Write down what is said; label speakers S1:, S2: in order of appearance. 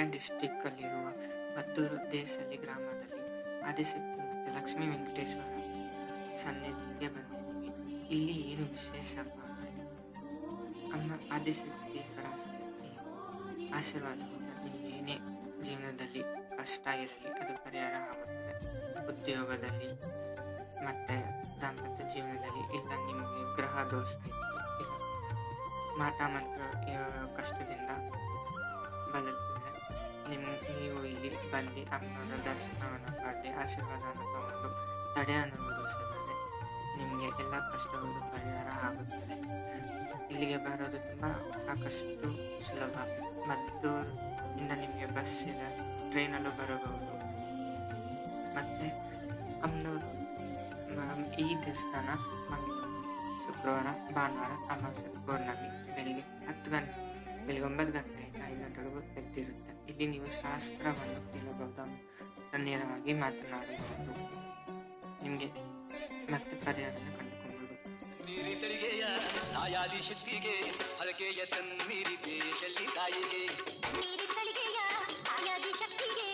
S1: ಮಂಡ್ಯ ಡಿಸ್ಟಿಕ್ಕಲ್ಲಿರುವ ಮದ್ದೂರು ದೇಸಲಿ ಗ್ರಾಮದಲ್ಲಿ ಆದಿಶಕ್ತಿ ಮತ್ತು ಲಕ್ಷ್ಮೀ ವೆಂಕಟೇಶ್ವರ ಸನ್ನಿಧಿಗೆ ಬಂದಿದ್ದೀವಿ. ಇಲ್ಲಿ ಏನು ವಿಶೇಷ ಅಂದರೆ ಅಮ್ಮ ಆದಿಶಕ್ತಿ ಪರಾಶಕ್ತಿ ಆಶೀರ್ವಾದದಿಂದ ನಿಮ್ಗೆ ಏನೇ ಜೀವನದಲ್ಲಿ ಕಷ್ಟ ಇರಲಿ ಅದು ಪರಿಹಾರ ಆಗುತ್ತದೆ. ಉದ್ಯೋಗದಲ್ಲಿ ಮತ್ತೆ ದಾಂಪತ್ಯ ಜೀವನದಲ್ಲಿ ಇಲ್ಲ ನಿಮಗೆ ಗ್ರಹ ದೋಷ ಇಲ್ಲ ಮಾಟ ಮಂತ್ರ ಕಷ್ಟದಿಂದ ಬಳಲ್ತಿದ್ರೆ ನೀವು ಇಲ್ಲಿ ಬಂದು ಅಮ್ಮನ ದರ್ಶನವನ್ನು ಪಡೆದು ಆಶೀರ್ವಾದವನ್ನು ತಗೊಂಡು ತಡೆ ಅನುಭವಿಸಿದರೆ ನಿಮಗೆ ಎಲ್ಲ ಕಷ್ಟಗಳು ಪರಿಹಾರ ಆಗುತ್ತದೆ. ಇಲ್ಲಿಗೆ ಬರೋದು ತುಂಬ ಸಾಕಷ್ಟು ಸುಲಭ. ಮದ್ದೂರಿಂದ ನಿಮಗೆ ಬಸ್ ಇದೆ, ಟ್ರೈನಲ್ಲೂ ಬರಬಹುದು. ಮತ್ತು ಅಮ್ಮನವರು ಈ ದೇವಸ್ಥಾನ ಶುಕ್ರವಾರ, ಭಾನುವಾರ, ಅಮಾವಾಸ್ಯೆ, ಪೌರ್ಣಮಿ ಬೆಳಿಗ್ಗೆ 9 ಗಂಟೆಯಿಂದ 5 ಗಂಟೆವರೆಗೂ ತೆಗೆದಿರುತ್ತೆ. ಇಲ್ಲಿ ನೀವು ಶಾಸ್ತ್ರವನ್ನು ಕೇಳಬಹುದು, ನೇರವಾಗಿ ಮಾತನಾಡಬಹುದು, ನಿಮಗೆ ಮತ್ತೆ ಪರಿಹಾರನ ಕಂಡುಕೊಳ್ಳಬಹುದು.
S2: ಶಕ್ತಿಗೆ ಹರಕೆಯ ತನ್ಮೀರಿದೆ ಶಕ್ತಿಗೆ